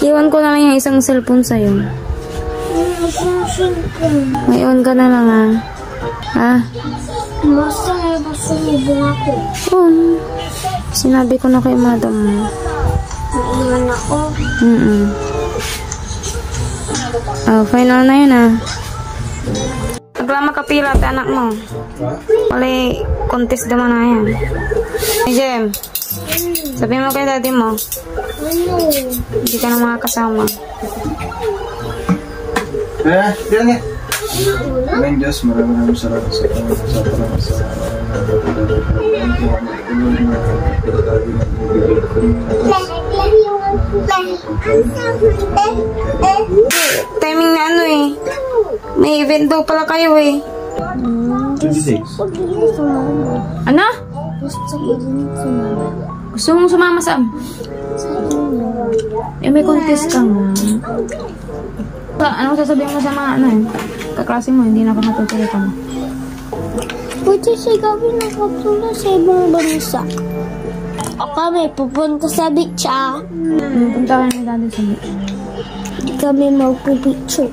Iwan ko na lang yung isang cellphone sa'yo. Iwan ka na lang ha? Masaya ba sumubong ako? Sinabi ko na kay madam mo. Naiwan ako. Final na yun Nagla makapila at anak mo. Wala contest naman na yan. Hey Jem, sabi mo kay daddy mo. Hindi ka na makakasama. Yan nga. Maraming Diyos, maraming salamat sa pangalaman sa timing na may event daw pala kayo 26. Ano? Gusto mong sumama saan? May contest ka nga. Ano sasabihin mo sa mga kaklase mo, hindi na ka matutuloy ka mo? Pwede siya gawin ng kapsula sa ibang bansa. O kami, pupunta sa beach Punta ka na dati sa beach. Hindi kami magpipicture.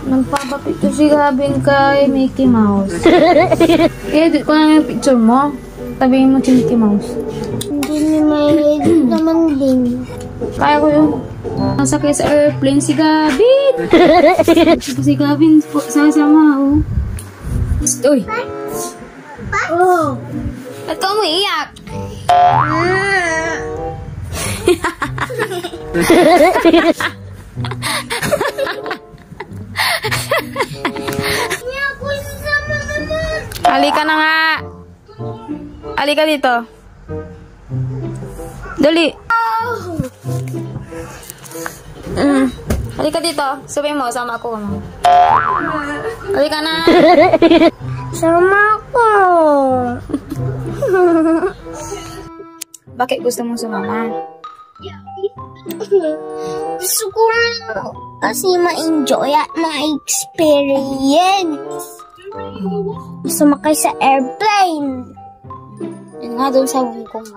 Nagpapapicture si Gabin kay Mickey Mouse. Edit ko na yung picture mo. Tabihin mo si Mickey Mouse. Hindi may edit naman din. Kaya ko yun. Nasakay sa airplane si Gabin. Si Gabin sasama Uy. Ba't ka umiiyak? Halika na nga. Halika dito. Dali. Halika dito. Sabi mo, sama ako. Halika na. Sama ako. Bakit gusto mong sumama? Gusto ko kasi ma-enjoy at ma-experience. Sumakay sa airplane. Yun nga doon sa Hong Kong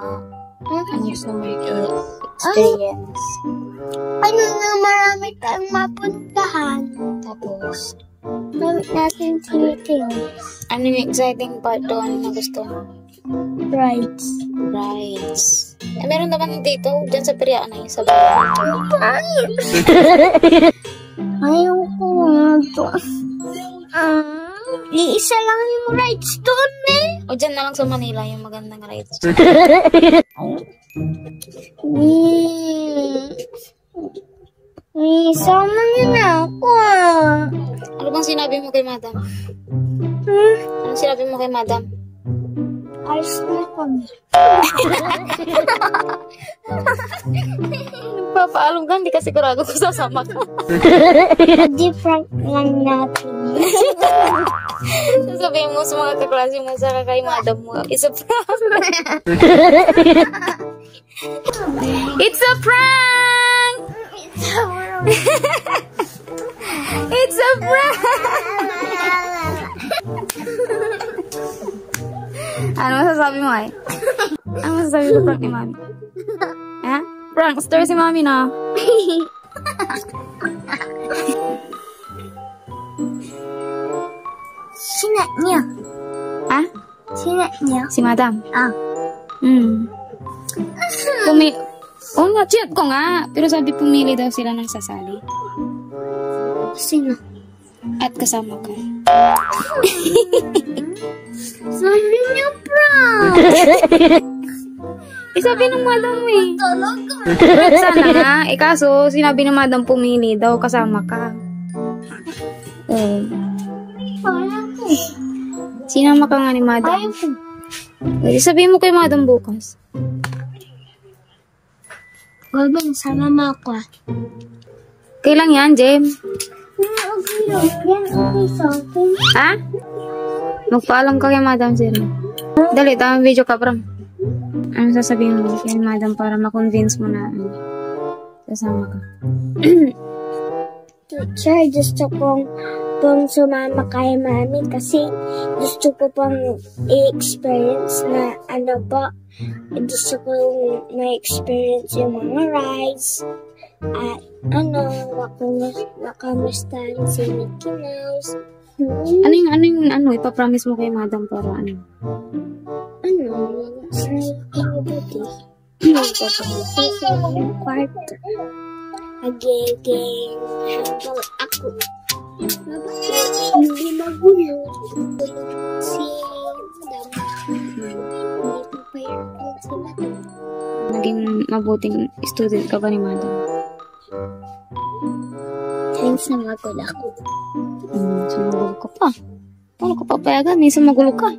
Ang gusto mo i-experience. Ano na marami tayong mapuntahan. Tapos, Marami natin tinitings. ano yung exciting part doon na gusto mo? Rides. Rides. Meron naman dito, dyan sa Piriaan sa bayan. Ayaw ko nga to. Iisa lang yung rides doon O dyan na lang sa Manila yung magandang rides. Sama niyo na ako Ano bang sinabi mo kay madam? Anong sinabi mo kay madam? Ayos na kami. Nagpapaalam ka, hindi ka sigurado kung sasama ka. Different lang natin. Sasabihin mo sa mga kaklase mo sa kay madam mo, it's a prank! It's a prank! It's a prank! Ano masasabi mo Ano masasabi sa prank ni mami? Ha? Prankster si mami na. Sina niya. Ha? Sina niya. Si madam? Oo nga, chat ko nga. Pero sabi pumili daw sila ng sasali. Sino? At kasama ka. Sabi niya prank. Sabi ng madam Talaga. Sana nga. Kaso, sinabi ng madam pumili daw kasama ka. Ayaw ko. Sinama ka nga ni madam. Ayaw ko. Sabihin mo kay madam bukas. Gabin, sama mo ako Kailang yan, Jem? Okay lang. Yan okay sa akin. Ha? Magpaalam ka kay madam, sir. Dali, tamang video ka, Bram. Ano sasabihin mo kay madam para ma-convince mo na sasama ka? Teacher, gusto kong pong sumama kay Mami kasi gusto ko pong i-experience na gusto ko na-experience yung mga rides at makamustahan si Mickey Mouse. Ano yung ipapromise mo kay Madam para ano? Sa kinibuti. Ipapromise sa yung kwarto. Agiging habang ako. Hindi magulo. Si Madam. Hindi papayarapin si Madam. Naging mabuting student ka ba ni Madam? Thanks na magulo ako. Sumagulo ka pa. Paano ka papayagan? Minsan magulo ka.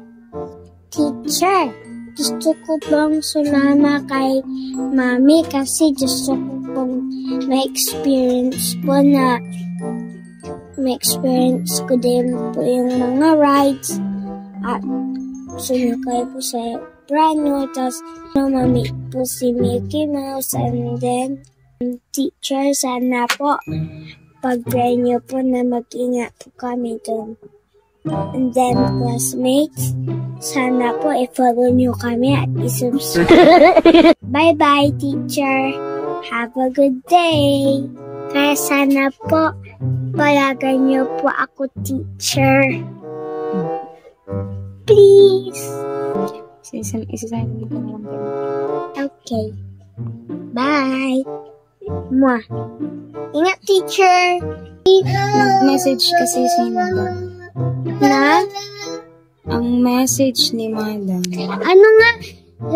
Teacher, gusto ko pong sumama kay Mami kasi gusto ko pong ma-experience ko din po yung mga rides at sumakay po sa prano, tapos Mami po si Mickey Mouse, and then teacher, sana po pag-pray niyo po na mag-ingat po kami doon. And then, classmates, sana po i-follow niyo kami at i-subscribe. Bye-bye, teacher. Have a good day. Kaya sana po, palagan niyo po ako, teacher. Please. Isasahin mo ko na lang kayo. Okay. Bye. Mwah. Ingat, teacher. Message kasi si Madam. Na? Ang message ni Madam. Ano nga?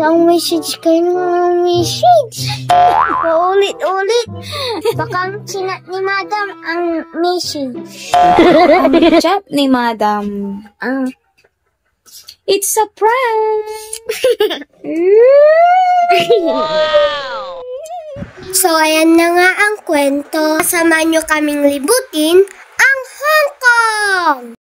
Ang message kayo ng message. Paulit-ulit. Baka ang sinat ni Madam ang message. Ang chat ni Madam. It's a prank! Wow! So, ayan na nga ang kwento. Samahan nyo kaming libutin ang Hong Kong!